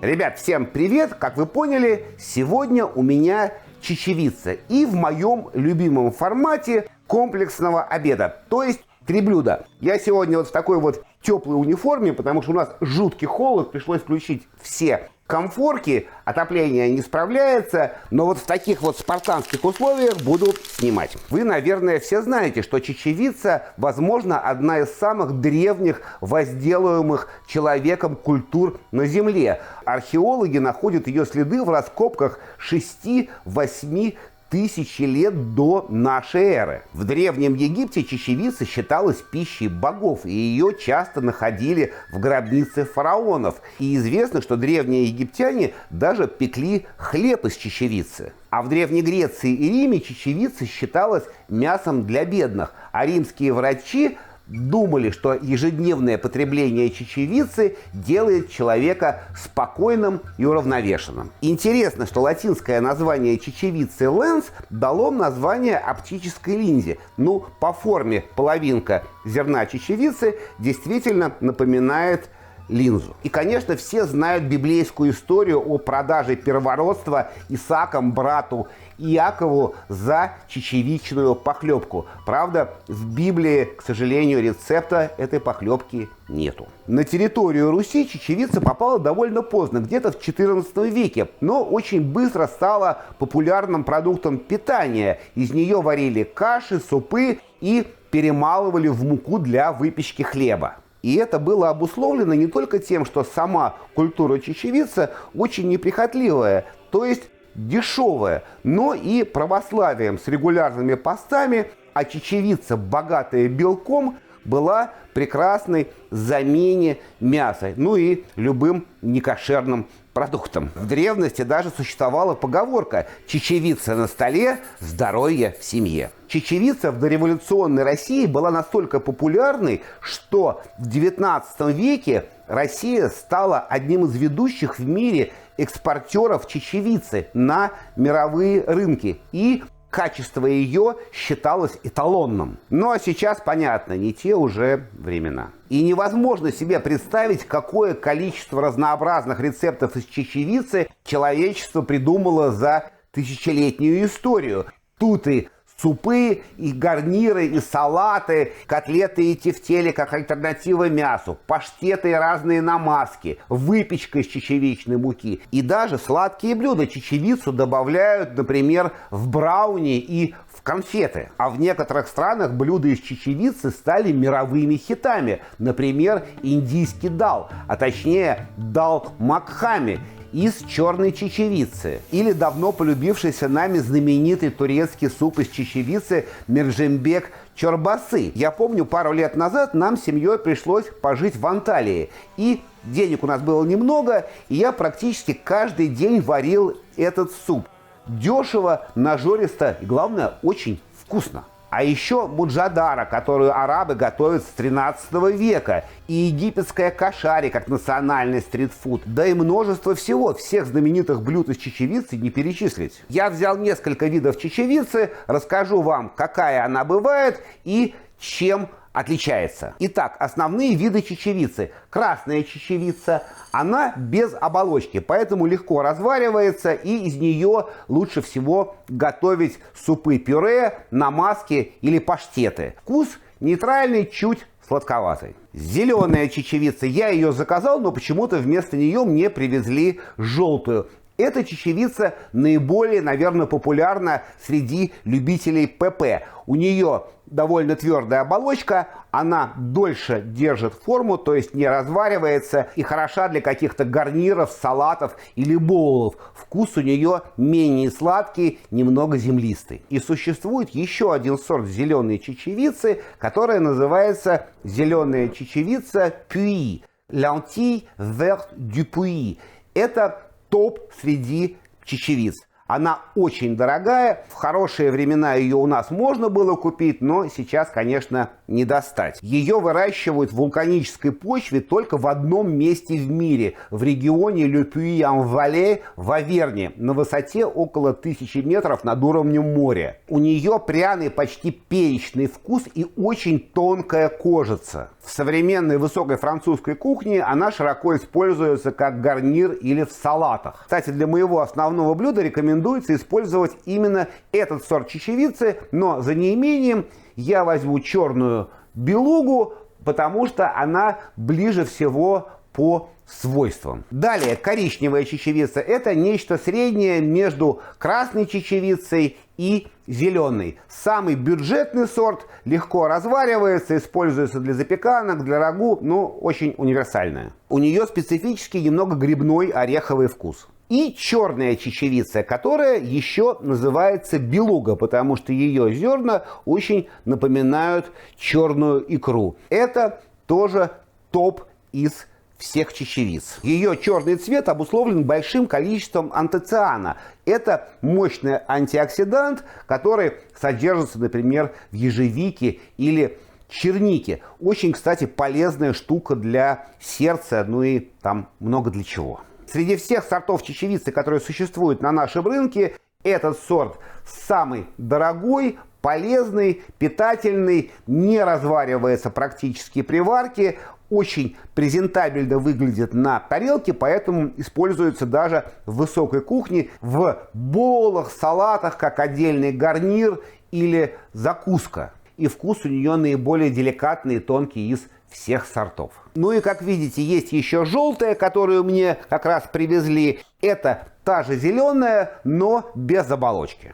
Ребят, всем привет! Как вы поняли, сегодня у меня чечевица. И в моем любимом формате комплексного обеда. То есть 3 блюда. Я сегодня вот в такой вот теплой униформе, потому что у нас жуткий холод. Пришлось включить все комфорки, отопление не справляется, но вот в таких вот спартанских условиях буду снимать. Вы, наверное, все знаете, что чечевица, возможно, одна из самых древних возделываемых человеком культур на Земле. Археологи находят ее следы в раскопках 6-8 тысячи лет до нашей эры. В Древнем Египте чечевица считалась пищей богов, и ее часто находили в гробнице фараонов. И известно, что древние египтяне даже пекли хлеб из чечевицы. А в Древней Греции и Риме чечевица считалась мясом для бедных, а римские врачи думали, что ежедневное потребление чечевицы делает человека спокойным и уравновешенным. Интересно, что латинское название чечевицы «lens» дало название оптической линзе. Ну, по форме половинка зерна чечевицы действительно напоминает линзу. И, конечно, все знают библейскую историю о продаже первородства Исааком брату Иакову за чечевичную похлебку. Правда, в Библии, к сожалению, рецепта этой похлебки нету. На территорию Руси чечевица попала довольно поздно, где-то в XIV веке, но очень быстро стала популярным продуктом питания. Из нее варили каши, супы и перемалывали в муку для выпечки хлеба. И это было обусловлено не только тем, что сама культура чечевицы очень неприхотливая, то есть дешевая, но и православием с регулярными постами, а чечевица, богатая белком, была прекрасной замене мяса, ну и любым некошерным продуктом. В древности даже существовала поговорка «чечевица на столе, здоровье в семье». Чечевица в дореволюционной России была настолько популярной, что в XIX веке Россия стала одним из ведущих в мире экспортеров чечевицы на мировые рынки. И качество ее считалось эталонным. Ну а сейчас, понятно, не те уже времена. И невозможно себе представить, какое количество разнообразных рецептов из чечевицы человечество придумало за тысячелетнюю историю. Тут и супы, и гарниры, и салаты, котлеты и тефтели как альтернатива мясу, паштеты и разные намазки, выпечка из чечевичной муки. И даже сладкие блюда чечевицу добавляют, например, в брауни и в конфеты. А в некоторых странах блюда из чечевицы стали мировыми хитами. Например, индийский дал, а точнее дал макхами из черной чечевицы. Или давно полюбившийся нами знаменитый турецкий суп из чечевицы мерджембек чорбасы. Я помню, пару лет назад нам с семьей пришлось пожить в Анталии. И денег у нас было немного, и я практически каждый день варил этот суп. Дешево, нажористо и, главное, очень вкусно. А еще муджадара, которую арабы готовят с 13 века, и египетская кашари, как национальный стритфуд, да и множество всего, всех знаменитых блюд из чечевицы не перечислить. Я взял несколько видов чечевицы, расскажу вам, какая она бывает и чем отличается. Итак, основные виды чечевицы. Красная чечевица, она без оболочки, поэтому легко разваривается, и из нее лучше всего готовить супы-пюре, намазки или паштеты. Вкус нейтральный, чуть сладковатый. Зеленая чечевица, я ее заказал, но почему-то вместо нее мне привезли желтую. Эта чечевица наиболее, наверное, популярна среди любителей ПП. У нее довольно твердая оболочка, она дольше держит форму, то есть не разваривается, и хороша для каких-то гарниров, салатов или боулов. Вкус у нее менее сладкий, немного землистый. И существует еще один сорт зеленой чечевицы, которая называется зеленая чечевица Puy. Lentille verte du Puy. Это топ среди чечевиц. Она очень дорогая, в хорошие времена ее у нас можно было купить, но сейчас, конечно, не достать. Ее выращивают в вулканической почве только в одном месте в мире, в регионе Le Puy-en-Velay в Аверне, на высоте около 1000 метров над уровнем моря. У нее пряный, почти перечный вкус и очень тонкая кожица. В современной высокой французской кухне она широко используется как гарнир или в салатах. Кстати, для моего основного блюда рекомендуется использовать именно этот сорт чечевицы, но за неимением я возьму черную белугу, потому что она ближе всего по свойствам. Далее, коричневая чечевица – это нечто среднее между красной чечевицей и зеленой. Самый бюджетный сорт, легко разваривается, используется для запеканок, для рагу, но очень универсальная. У нее специфический немного грибной ореховый вкус. И черная чечевица, которая еще называется белуга, потому что ее зерна очень напоминают черную икру. Это тоже топ из всех чечевиц. Ее черный цвет обусловлен большим количеством антоциана. Это мощный антиоксидант, который содержится, например, в ежевике или чернике. Очень, кстати, полезная штука для сердца, ну и там много для чего. Среди всех сортов чечевицы, которые существуют на нашем рынке, этот сорт самый дорогой, полезный, питательный, не разваривается практически при варке, очень презентабельно выглядит на тарелке, поэтому используется даже в высокой кухне, в боулах, салатах, как отдельный гарнир или закуска. И вкус у нее наиболее деликатный и тонкий из всех сортов. Ну и, как видите, есть еще желтая, которую мне как раз привезли. Это та же зеленая, но без оболочки.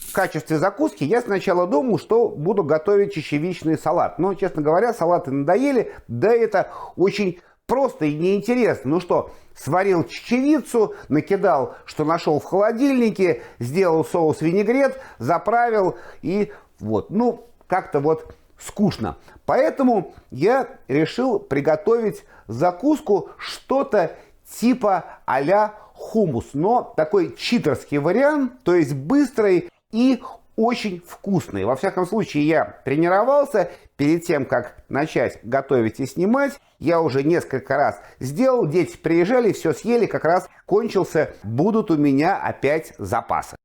В качестве закуски я сначала думал, что буду готовить чечевичный салат. Но, честно говоря, салаты надоели, да это очень просто и неинтересно. Ну что, сварил чечевицу, накидал, что нашел в холодильнике, сделал соус-винегрет, заправил и вот. Ну, как-то вот скучно. Поэтому я решил приготовить закуску что-то типа а-ля хумус. Но такой читерский вариант, то есть быстрый и очень вкусный. Во всяком случае, я тренировался перед тем, как начать готовить и снимать. Я уже несколько раз сделал, дети приезжали, все съели, как раз кончился. Будут у меня опять запасы.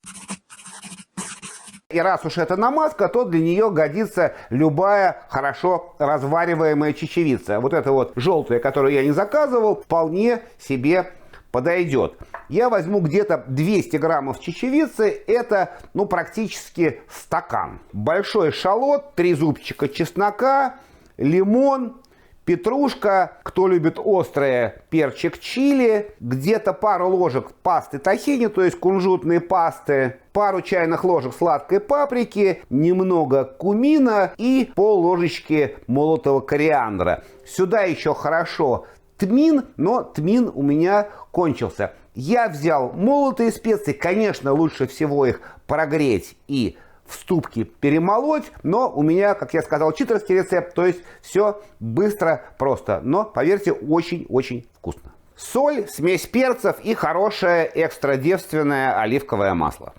И раз уж это намазка, то для нее годится любая хорошо развариваемая чечевица. Вот эта вот желтая, которую я не заказывал, вполне себе подойдет. Я возьму где-то 200 граммов чечевицы, это ну практически стакан. Большой шалот, 3 зубчика чеснока, лимон, петрушка, кто любит острое, перчик чили, где-то пару ложек пасты тахини, то есть кунжутной пасты, пару чайных ложек сладкой паприки, немного кумина и пол-ложечки молотого кориандра. Сюда еще хорошо тмин, но тмин у меня кончился. Я взял молотые специи, конечно, лучше всего их прогреть и в ступке перемолоть, но у меня, как я сказал, читерский рецепт, то есть все быстро, просто, но, поверьте, очень-очень вкусно. Соль, смесь перцев и хорошее экстра-девственное оливковое масло.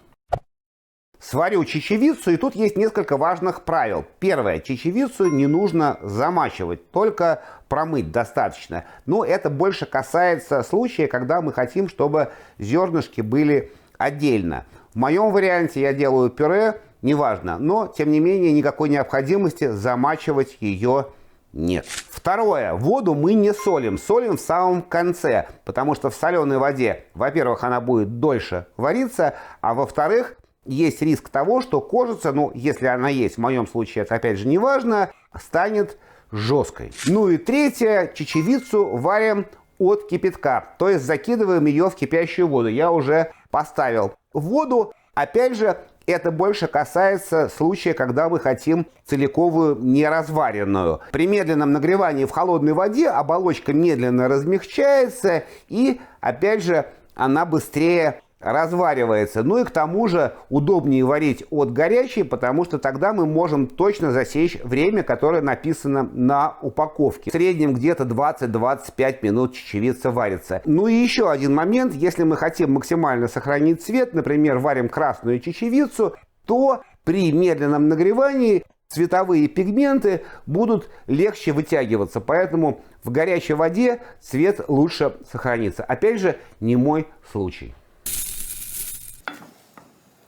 Сварю чечевицу, и тут есть несколько важных правил. Первое. Чечевицу не нужно замачивать, только промыть достаточно. Но это больше касается случая, когда мы хотим, чтобы зернышки были отдельно. В моем варианте я делаю пюре, неважно, но, тем не менее, никакой необходимости замачивать ее нет. Второе. Воду мы не солим. Солим в самом конце, потому что в соленой воде, во-первых, она будет дольше вариться, а во-вторых, есть риск того, что кожица, ну, если она есть, в моем случае это опять же не важно, станет жесткой. Ну и третье, чечевицу варим от кипятка, то есть закидываем ее в кипящую воду. Я уже поставил воду, опять же, это больше касается случая, когда мы хотим целиковую неразваренную. При медленном нагревании в холодной воде оболочка медленно размягчается и, опять же, она быстрее разваривается. Ну и к тому же удобнее варить от горячей, потому что тогда мы можем точно засечь время, которое написано на упаковке. В среднем где-то 20-25 минут чечевица варится. Ну и еще один момент. Если мы хотим максимально сохранить цвет, например, варим красную чечевицу, то при медленном нагревании цветовые пигменты будут легче вытягиваться. Поэтому в горячей воде цвет лучше сохранится. Опять же, не мой случай.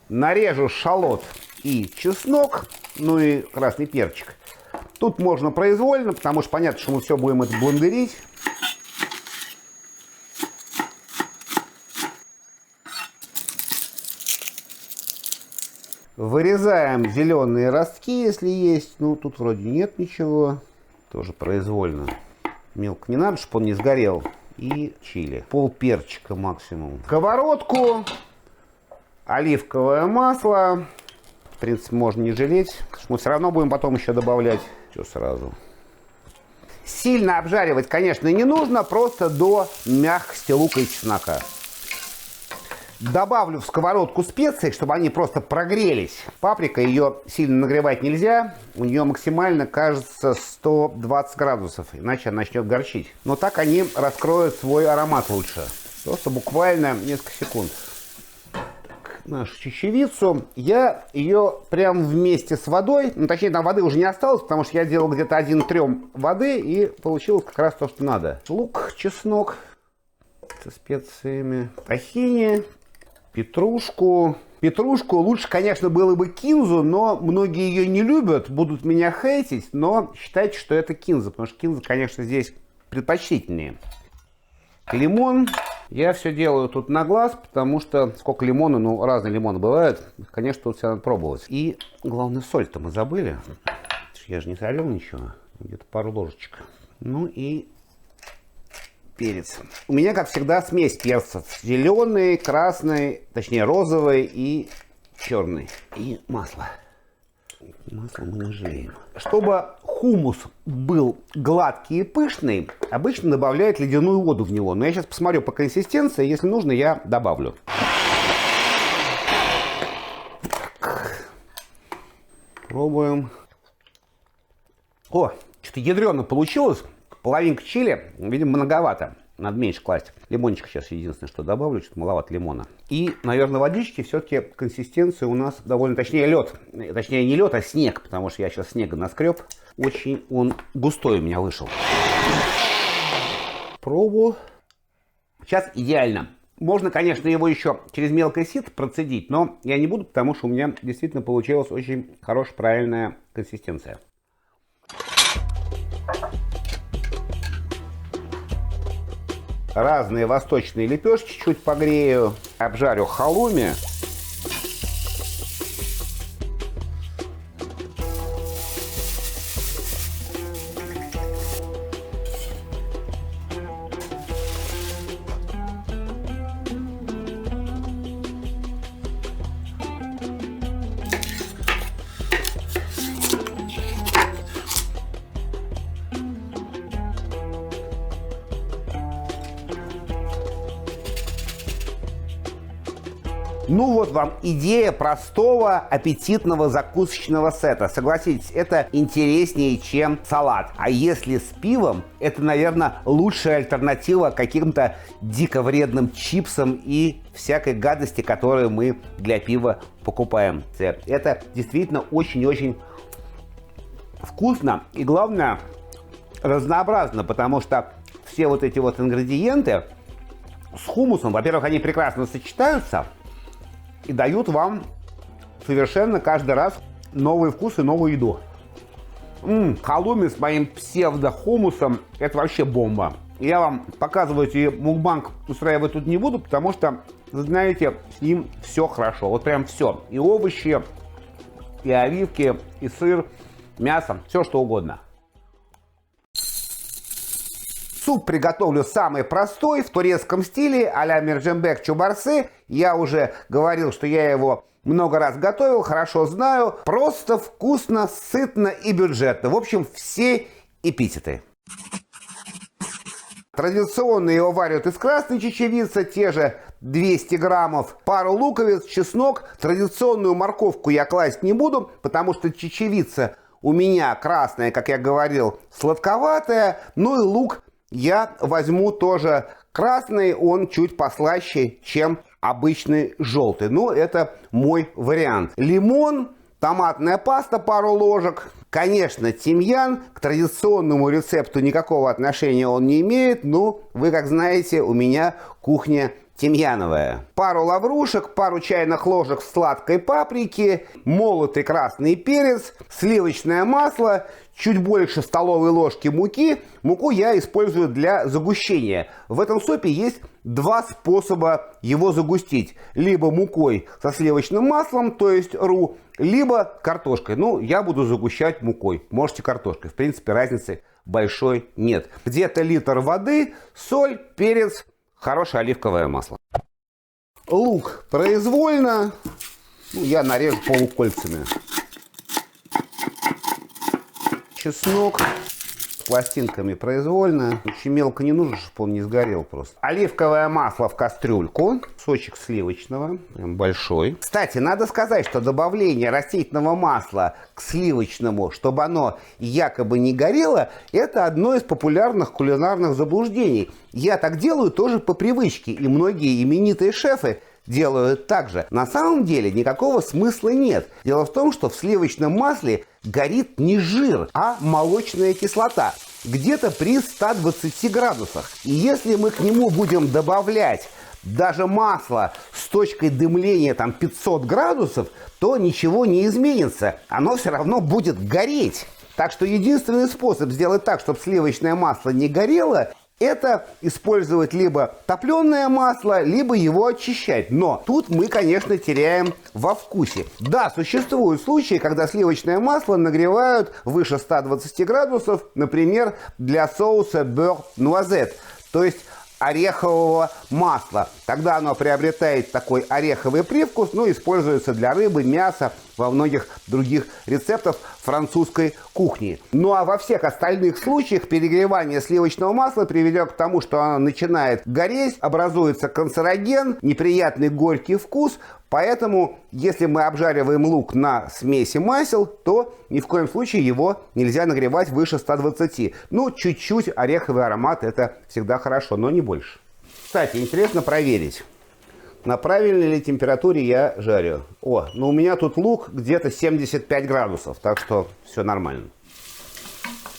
Нарежу шалот и чеснок, ну и красный перчик. Тут можно произвольно, потому что понятно, что мы все будем это блендерить. Вырезаем зеленые ростки, если есть. Ну, тут вроде нет ничего. Тоже произвольно. Мелко не надо, чтобы он не сгорел. И чили. Пол перчика максимум. Сковородку. Оливковое масло. В принципе, можно не жалеть. Мы все равно будем потом еще добавлять. Все сразу. Сильно обжаривать, конечно, не нужно. Просто до мягкости лука и чеснока. Добавлю в сковородку специи, чтобы они просто прогрелись. Паприка, ее сильно нагревать нельзя. У нее максимально, кажется, 120 градусов. Иначе она начнет горчить. Но так они раскроют свой аромат лучше. Просто буквально несколько секунд. Нашу чечевицу. Я ее прям вместе с водой, ну точнее там воды уже не осталось, потому что я делал где-то 1 трём воды и получилось как раз то, что надо. Лук, чеснок со специями, тахини, петрушку. Петрушку лучше, конечно, было бы кинзу, но многие ее не любят, будут меня хейтить, но считайте, что это кинза, потому что кинза, конечно, здесь предпочтительнее. Лимон. Я все делаю тут на глаз, потому что сколько лимона, ну, разные лимоны бывают. Конечно, тут все надо пробовать. И, главное, соль-то мы забыли. Я же не солил ничего. Где-то пару ложечек. Ну и перец. У меня, как всегда, смесь перцев. Зеленый, красный, точнее, розовый и черный. И масло. Масло мы не жалеем. Чтобы хумус был гладкий и пышный, обычно добавляют ледяную воду в него. Но я сейчас посмотрю по консистенции. Если нужно, я добавлю. Так. Пробуем. О, что-то ядрено получилось. Половинка чили, видимо, многовато. Надо меньше класть. Лимончик сейчас единственное, что добавлю. Что-то маловато лимона. И, наверное, водички. Все-таки консистенция у нас довольно... Точнее, лед. Точнее, не лед, а снег. Потому что я сейчас снега наскреб. Очень он густой у меня вышел. Пробую. Сейчас идеально. Можно, конечно, его еще через мелкое сито процедить. Но я не буду, потому что у меня действительно получилась очень хорошая, правильная консистенция. Разные восточные лепешки чуть погрею. Обжарю халуми. Ну вот вам идея простого аппетитного закусочного сета. Согласитесь, это интереснее, чем салат. А если с пивом, это, наверное, лучшая альтернатива каким-то дико вредным чипсам и всякой гадости, которую мы для пива покупаем. Это действительно очень-очень вкусно и, главное, разнообразно, потому что все вот эти вот ингредиенты с хумусом, во-первых, они прекрасно сочетаются и дают вам совершенно каждый раз новый вкус и новую еду. Халуми с моим псевдо-хумусом – это вообще бомба. Я вам показывать и мукбанг устраивать тут не буду, потому что, знаете, с ним все хорошо. Вот прям все. И овощи, и оливки, и сыр, мясо, все что угодно. Суп приготовлю самый простой, в турецком стиле, а-ля мерджембек чубарсы. Я уже говорил, что я его много раз готовил, хорошо знаю. Просто вкусно, сытно и бюджетно. В общем, все эпитеты. Традиционно его варят из красной чечевицы, те же 200 граммов, пару луковиц, чеснок. Традиционную морковку я класть не буду, потому что чечевица у меня красная, как я говорил, сладковатая. Ну и лук я возьму тоже красный, он чуть послаще, чем обычный желтый. Ну, это мой вариант. Лимон, томатная паста, пару ложек. Конечно, тимьян к традиционному рецепту никакого отношения он не имеет. Ну, вы как знаете, у меня кухня тимьяновая. Пару лаврушек, пару чайных ложек сладкой паприки, молотый красный перец, сливочное масло, чуть больше столовой ложки муки. Муку я использую для загущения. В этом супе есть два способа его загустить. Либо мукой со сливочным маслом, то есть ру, либо картошкой. Ну, я буду загущать мукой. Можете картошкой. В принципе, разницы большой нет. Где-то литр воды, соль, перец, хорошее оливковое масло. Лук произвольно. Ну, я нарежу полукольцами. Чеснок с пластинками произвольно. Очень мелко не нужно, чтобы он не сгорел просто. Оливковое масло в кастрюльку. Сочек сливочного. Прям большой. Кстати, надо сказать, что добавление растительного масла к сливочному, чтобы оно якобы не горело, это одно из популярных кулинарных заблуждений. Я так делаю тоже по привычке. И многие именитые шефы делают так же. На самом деле никакого смысла нет. Дело в том, что в сливочном масле горит не жир, а молочная кислота. Где-то при 120 градусах. И если мы к нему будем добавлять даже масло с точкой дымления там 500 градусов, то ничего не изменится. Оно все равно будет гореть. Так что единственный способ сделать так, чтобы сливочное масло не горело, это использовать либо топленое масло, либо его очищать. Но тут мы, конечно, теряем во вкусе. Да, существуют случаи, когда сливочное масло нагревают выше 120 градусов, например, для соуса beurre-noisette, то есть орехового масла. Тогда оно приобретает такой ореховый привкус, но используется для рыбы, мяса, во многих других рецептах французской кухни. Ну а во всех остальных случаях перегревание сливочного масла приведет к тому, что оно начинает гореть, образуется канцероген, неприятный горький вкус. Поэтому, если мы обжариваем лук на смеси масел, то ни в коем случае его нельзя нагревать выше 120. Ну, чуть-чуть ореховый аромат, это всегда хорошо, но не больше. Кстати, интересно проверить, на правильной ли температуре я жарю. Ну у меня тут лук где-то 75 градусов, так что все нормально.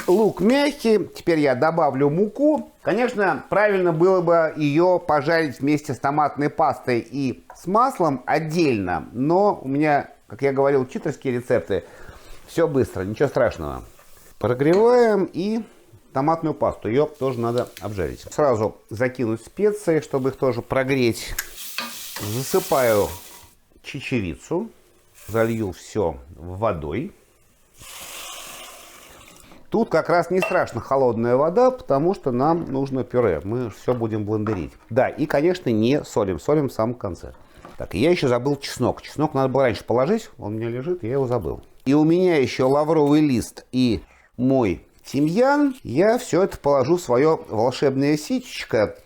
Лук мягкий, теперь я добавлю муку. Конечно, правильно было бы ее пожарить вместе с томатной пастой и с маслом отдельно, но у меня, как я говорил, читерские рецепты, все быстро, ничего страшного. Прогреваем и томатную пасту, ее тоже надо обжарить. Сразу закинуть специи, чтобы их тоже прогреть. Засыпаю чечевицу, залью все водой. Тут как раз не страшно холодная вода, потому что нам нужно пюре. Мы все будем блендерить. Да, и, конечно, не солим. Солим в самом конце. Так, я еще забыл чеснок. Чеснок надо было раньше положить. Он у меня лежит, я его забыл. И у меня еще лавровый лист и мой тимьян. Я все это положу в свое волшебное ситечко.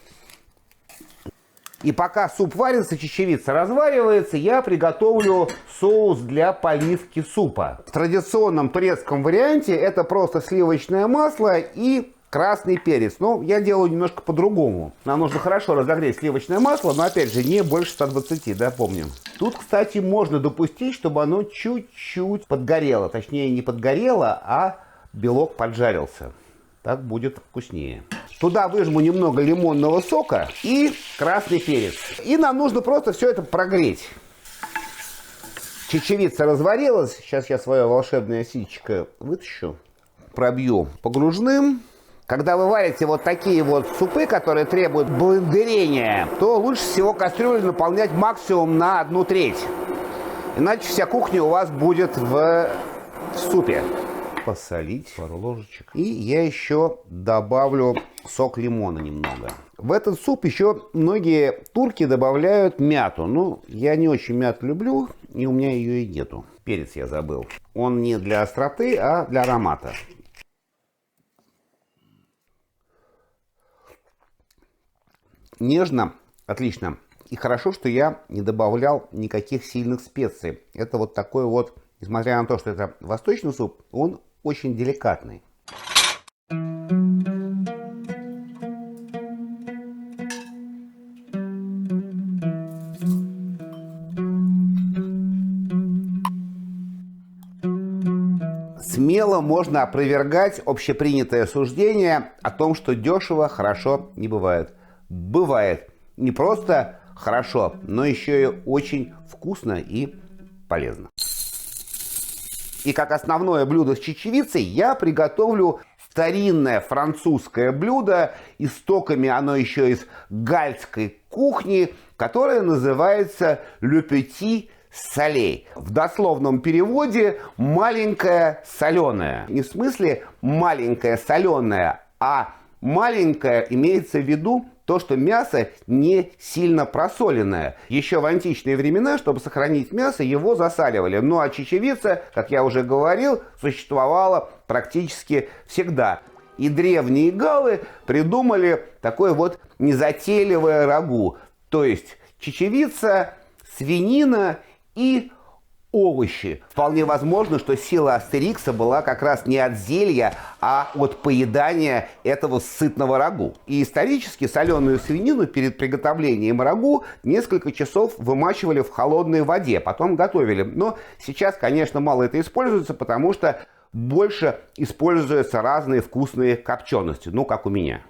И пока суп варится, чечевица разваривается, я приготовлю соус для поливки супа. В традиционном турецком варианте это просто сливочное масло и красный перец. Но я делаю немножко по-другому. Нам нужно хорошо разогреть сливочное масло, но опять же не больше 120, да, помним. Тут, кстати, можно допустить, чтобы оно чуть-чуть подгорело. Точнее, не подгорело, а белок поджарился. Так будет вкуснее. Туда выжму немного лимонного сока и красный перец. И нам нужно просто все это прогреть. Чечевица разварилась. Сейчас я свое волшебное ситечко вытащу. Пробью погружным. Когда вы варите вот такие вот супы, которые требуют блендерения, то лучше всего кастрюлю наполнять максимум на 1/3. Иначе вся кухня у вас будет в супе. Посолить пару ложечек. И я еще добавлю сок лимона немного. В этот суп еще многие турки добавляют мяту. Ну, я не очень мяту люблю, и у меня ее и нету. Перец я забыл. Он не для остроты, а для аромата. Нежно, отлично. И хорошо, что я не добавлял никаких сильных специй. Это вот такой вот, несмотря на то, что это восточный суп, он очень деликатный. Смело можно опровергать общепринятое суждение о том, что дешево хорошо не бывает. Бывает не просто хорошо, но еще и очень вкусно и полезно. И как основное блюдо с чечевицей я приготовлю старинное французское блюдо. Истоками оно еще из гальской кухни, которое называется «le petit солей». В дословном переводе «маленькое соленое». Не в смысле «маленькое соленое», а «маленькое» имеется в виду то, что мясо не сильно просоленное. Еще в античные времена, чтобы сохранить мясо, его засаливали. Ну а чечевица, как я уже говорил, существовала практически всегда. И древние галлы придумали такое вот незатейливое рагу. То есть чечевица, свинина и овощи. Вполне возможно, что сила Астерикса была как раз не от зелья, а от поедания этого сытного рагу. И исторически соленую свинину перед приготовлением рагу несколько часов вымачивали в холодной воде, потом готовили. Но сейчас, конечно, мало это используется, потому что больше используются разные вкусные копчености, ну, как у меня.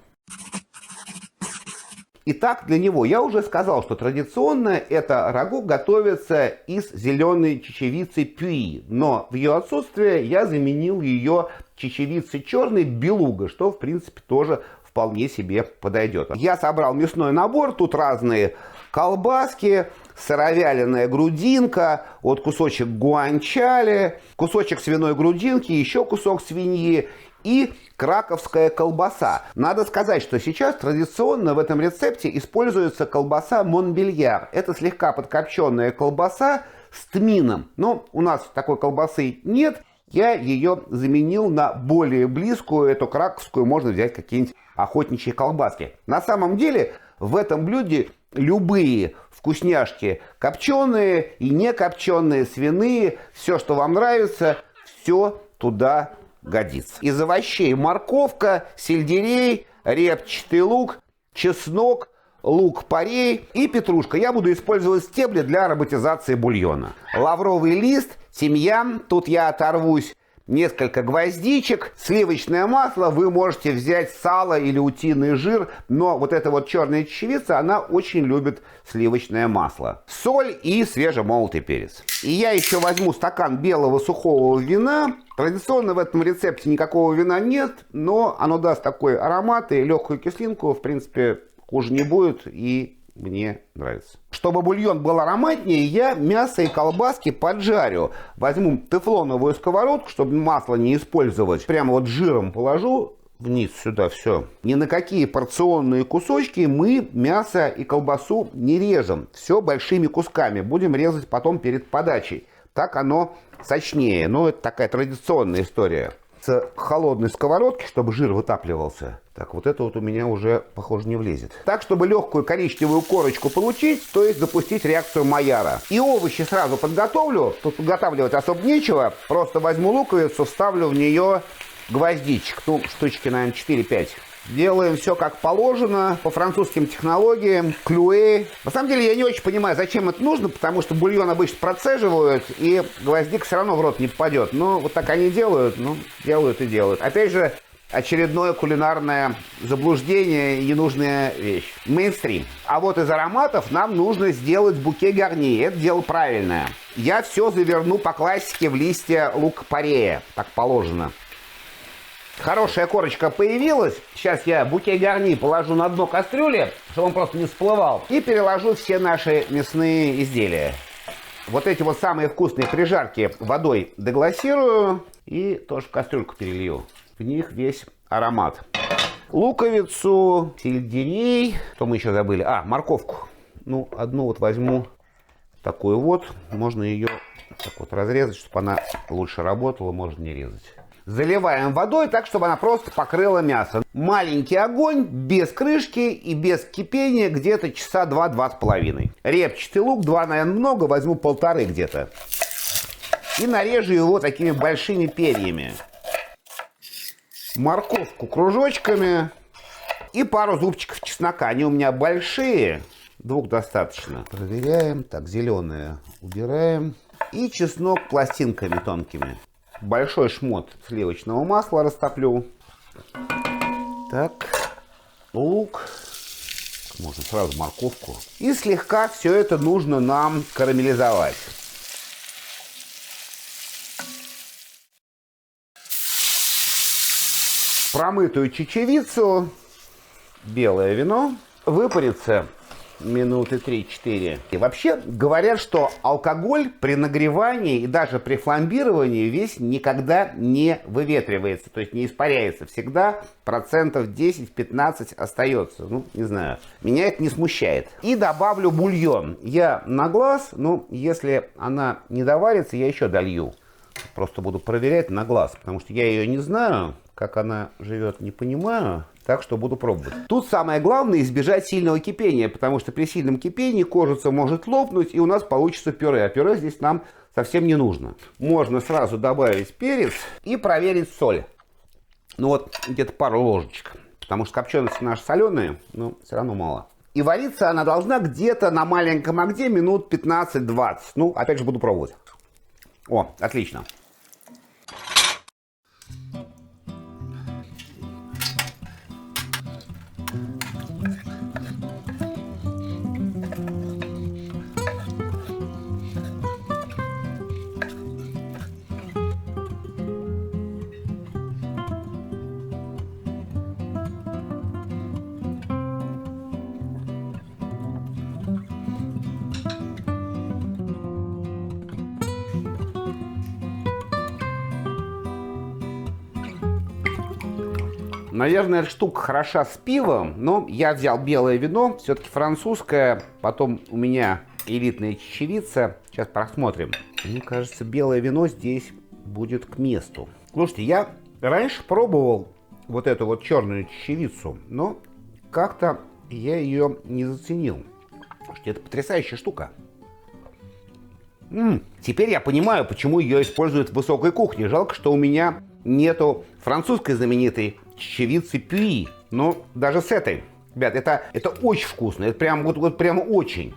Итак, для него я уже сказал, что традиционно это рагу готовится из зеленой чечевицы пюи, но в ее отсутствие я заменил ее чечевицей черной белуга, что в принципе тоже вполне себе подойдет. Я собрал мясной набор, тут разные колбаски, сыровяленая грудинка, вот кусочек гуанчали, кусочек свиной грудинки, еще кусок свиньи и краковская колбаса. Надо сказать, что сейчас традиционно в этом рецепте используется колбаса Монбельяр. Это слегка подкопченная колбаса с тмином. Но у нас такой колбасы нет. Я ее заменил на более близкую, эту краковскую, можно взять какие-нибудь охотничьи колбаски. На самом деле в этом блюде любые вкусняшки, копченые и не копченые, свиные, все, что вам нравится, все туда годится. Из овощей морковка, сельдерей, репчатый лук, чеснок, лук-порей и петрушка. Я буду использовать стебли для ароматизации бульона. Лавровый лист, тимьян, тут я оторвусь, несколько гвоздичек, сливочное масло, вы можете взять сало или утиный жир, но вот эта вот черная чечевица, она очень любит сливочное масло. Соль и свежемолотый перец. И я еще возьму стакан белого сухого вина. Традиционно в этом рецепте никакого вина нет, но оно даст такой аромат и легкую кислинку, в принципе, хуже не будет и мне нравится. Чтобы бульон был ароматнее, я мясо и колбаски поджарю. Возьму тефлоновую сковородку, чтобы масло не использовать. Прямо вот жиром положу вниз сюда все. Ни на какие порционные кусочки мы мясо и колбасу не режем. Все большими кусками. Будем резать потом перед подачей. Так оно сочнее. Но это такая традиционная история. С холодной сковородки, чтобы жир вытапливался. Так, вот это вот у меня уже, похоже, не влезет. Так, чтобы легкую коричневую корочку получить, то есть запустить реакцию Майяра. И овощи сразу подготовлю. Тут подготавливать особо нечего. Просто возьму луковицу, вставлю в нее гвоздичек. Ну, штучки, наверное, 4-5. Делаем все как положено, по французским технологиям, клюэ. На самом деле я не очень понимаю, зачем это нужно, потому что бульон обычно процеживают, и гвоздик все равно в рот не попадет. Но вот так они делают, ну, делают и делают. Опять же, очередное кулинарное заблуждение и ненужная вещь. Мейнстрим. А вот из ароматов нам нужно сделать буке гарни. Это дело правильное. Я все заверну по классике в листья лук-порея, так положено. Хорошая корочка появилась. Сейчас я буке гарни положу на дно кастрюли, чтобы он просто не всплывал. И переложу все наши мясные изделия. Вот эти вот самые вкусные прижарки водой деглассирую и тоже в кастрюльку перелью. В них весь аромат. Луковицу, сельдерей. Что мы еще забыли? А, морковку. Ну, одну вот возьму такую вот. Можно ее так вот разрезать, чтобы она лучше работала. Можно не резать. заливаем водой так, чтобы она просто покрыла мясо. Маленький огонь, без крышки и без кипения, где-то часа 2-2,5. Репчатый лук, 2, наверное, много, возьму 1,5 где-то. И нарежу его такими большими перьями. Морковку кружочками. И пару зубчиков чеснока. Они у меня большие. 2 достаточно. Проверяем. Так, зеленые убираем. И чеснок пластинками тонкими. Большой шмот сливочного масла растоплю. Так, лук. Можно сразу морковку. И слегка все это нужно нам карамелизовать. Промытую чечевицу, белое вино, выпарится минуты 3-4. И вообще говорят, что алкоголь при нагревании и даже при фламбировании весь никогда не выветривается, то есть не испаряется. Всегда 10-15% остается. Ну, не знаю. Меня это не смущает. И добавлю бульон. Я на глаз, но если она не доварится, я еще долью. Просто буду проверять на глаз, потому что я ее не знаю. Как она живет, не понимаю, так что буду пробовать. Тут самое главное избежать сильного кипения, потому что при сильном кипении кожица может лопнуть, и у нас получится пюре. А пюре здесь нам совсем не нужно. Можно сразу добавить перец и проверить соль. Ну вот, где-то пару ложечек, потому что копчености наши соленые, но все равно мало. И вариться она должна где-то на маленьком огне минут 15-20. Ну, опять же, буду пробовать. О, отлично. Наверное, эта штука хороша с пивом, но я взял белое вино, все-таки французское, потом у меня элитная чечевица. Сейчас посмотрим. Мне кажется, белое вино здесь будет к месту. Слушайте, я раньше пробовал вот эту вот черную чечевицу, но как-то я ее не заценил. Слушайте, это потрясающая штука. Теперь я понимаю, почему ее используют в высокой кухне. Жалко, что у меня нету французской знаменитой чечевицы пюи. Но даже с этой, ребят, это очень вкусно. Это прям вот прямо очень.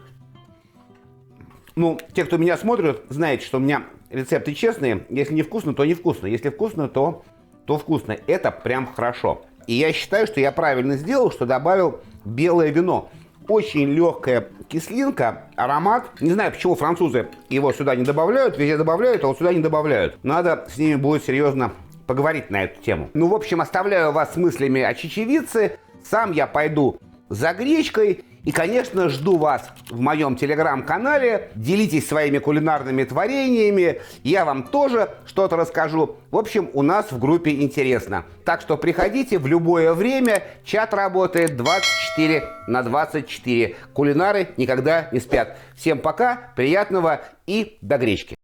Ну, те, кто меня смотрят, знаете, что у меня рецепты честные. Если не вкусно, то не вкусно. Если вкусно, то вкусно. Это прям хорошо. И я считаю, что я правильно сделал, что добавил белое вино. Очень легкая кислинка, аромат. Не знаю, почему французы его сюда не добавляют. Везде добавляют, а вот сюда не добавляют. Надо с ними будет серьезно поговорить на эту тему. Ну, в общем, оставляю вас с мыслями о чечевице. Сам я пойду за гречкой. И, конечно, жду вас в моем телеграм-канале. Делитесь своими кулинарными творениями. Я вам тоже что-то расскажу. В общем, у нас в группе интересно. Так что приходите в любое время. Чат работает 24/24. Кулинары никогда не спят. Всем пока, приятного и до гречки.